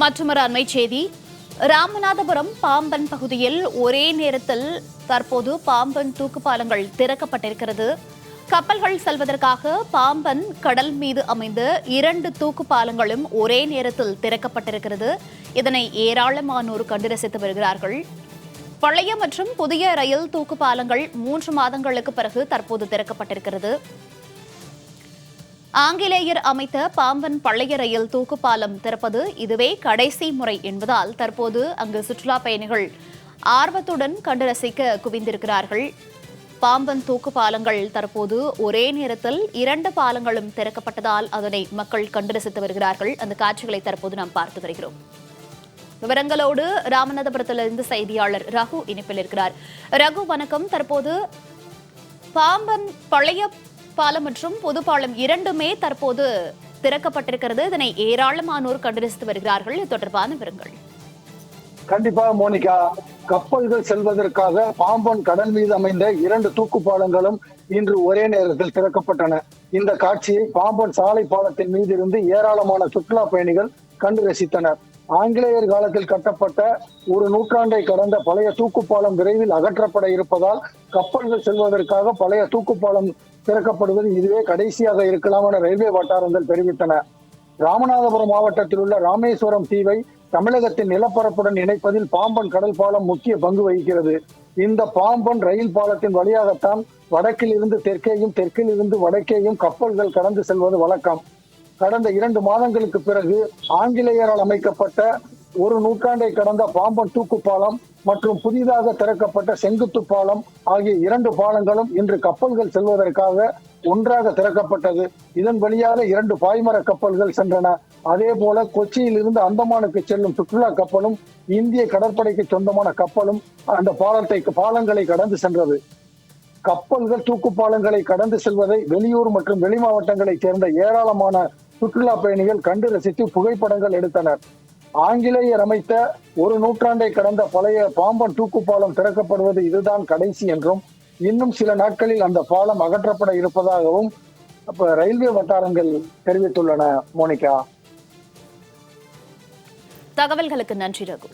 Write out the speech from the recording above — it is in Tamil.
மற்றொரு அண்மைச் செய்தி. ராமநாதபுரம் பாம்பன் பகுதியில் ஒரே நேரத்தில் தற்போது பாம்பன் தூக்குப்பாலங்கள் திறக்கப்பட்டிருக்கிறது. கப்பல்கள் செல்வதற்காக பாம்பன் கடல் மீது அமைந்த 2 தூக்குப்பாலங்களும் ஒரே நேரத்தில் திறக்கப்பட்டிருக்கிறது. இதனை ஏராளமானோர் கண்டு ரசித்து வருகிறார்கள். பழைய மற்றும் புதிய ரயில் தூக்குப்பாலங்கள் 3 மாதங்களுக்கு பிறகு தற்போது திறக்கப்பட்டிருக்கிறது. ஆங்கிலேயர் அமைத்த பாம்பன் பழைய ரயில் தூக்குப்பாலம் திறப்பது இதுவே கடைசி முறை என்பதால் தற்போது அங்கு சுற்றுலா பயணிகள் ஆர்வத்துடன் கண்டு ரசிக்க குவிந்திருக்கிறார்கள். பாம்பன் தூக்குப்பாலங்கள் தற்போது ஒரே நேரத்தில் 2 பாலங்களும் திறக்கப்பட்டதால் அதனை மக்கள் கண்டு ரசித்து வருகிறார்கள். அந்த காட்சிகளை தற்போது நாம் பார்த்து வருகிறோம். விவரங்களோடு ராமநாதபுரத்திலிருந்து செய்தியாளர் ரகு இணைப்பில் இருக்கிறார். ரகு, வணக்கம். தற்போது பாம்பன் பழைய பாலம் மற்றும் புது பாலம் இரண்டுமே தற்போது திறக்கப்பட்டிருக்கிறது. இதனை ஏராளமானோர் கண்டு வருகிறார்கள். இது தொடர்பான விவரங்கள். கண்டிப்பா மோனிகா, கப்பல்கள் செல்வதற்காக பாம்பன் கடல் மீது அமைந்த 2 தூக்குப்பாலங்களும் இன்று ஒரே நேரத்தில் திறக்கப்பட்டன. இந்த காட்சியை பாம்பன் சாலை பாலத்தின் மீது இருந்து ஏராளமான சுற்றுலா பயணிகள் கண்டு ரசித்தனர். ஆங்கிலேயர் காலத்தில் கட்டப்பட்ட ஒரு நூற்றாண்டை கடந்த பழைய தூக்குப்பாலம் விரைவில் அகற்றப்பட இருப்பதால் கப்பல்கள் செல்வதற்காக பழைய தூக்குப்பாலம் திறக்கப்படுவது இதுவே கடைசியாக இருக்கலாம் என ரயில்வே வட்டாரங்கள் தெரிவித்தன. ராமநாதபுரம் மாவட்டத்தில் உள்ள ராமேஸ்வரம் தீவை தமிழகத்தின் நிலப்பரப்புடன் இணைப்பதில் பாம்பன் கடல் பாலம் முக்கிய பங்கு வகிக்கிறது. இந்த பாம்பன் ரயில் பாலத்தின் வழியாகத்தான் வடக்கில் இருந்து தெற்கேயும் தெற்கில் இருந்து வடக்கேயும் கப்பல்கள் கடந்து செல்வது வழக்கம். கடந்த 2 மாதங்களுக்கு பிறகு ஆங்கிலேயரால் அமைக்கப்பட்ட ஒரு நூற்றாண்டை கடந்த பாம்பன் தூக்குப்பாலம் மற்றும் புதிதாக திறக்கப்பட்ட செங்குத்து பாலம் ஆகிய 2 பாலங்களும் இன்று கப்பல்கள் செல்வதற்காக ஒன்றாக திறக்கப்பட்டது. இதன் வழியாக 2 பாய்மர கப்பல்கள் சென்றன. அதே போல கொச்சியில் இருந்து அந்தமானுக்கு செல்லும் சுற்றுலா கப்பலும் இந்திய கடற்படைக்கு சொந்தமான கப்பலும் அந்த பாலங்களை கடந்து சென்றது. கப்பல்கள் தூக்குப்பாலங்களை கடந்து செல்வதை வெளியூர் மற்றும் வெளி மாவட்டங்களைச் சேர்ந்த ஏராளமான சுற்றுலா பயணிகள் கண்டு ரசித்து புகைப்படங்கள் எடுத்தனர். ஆங்கிலேயர் அமைத்த ஒரு நூற்றாண்டை கடந்த பழைய பாம்பன் தூக்குப்பாலம் திறக்கப்படுவது இதுதான் கடைசி என்றும் இன்னும் சில நாட்களில் அந்த பாலம் அகற்றப்பட இருப்பதாகவும் ரயில்வே வட்டாரங்கள் தெரிவித்துள்ளன. மோனிகா, தகவல்களுக்கு நன்றி ரகு.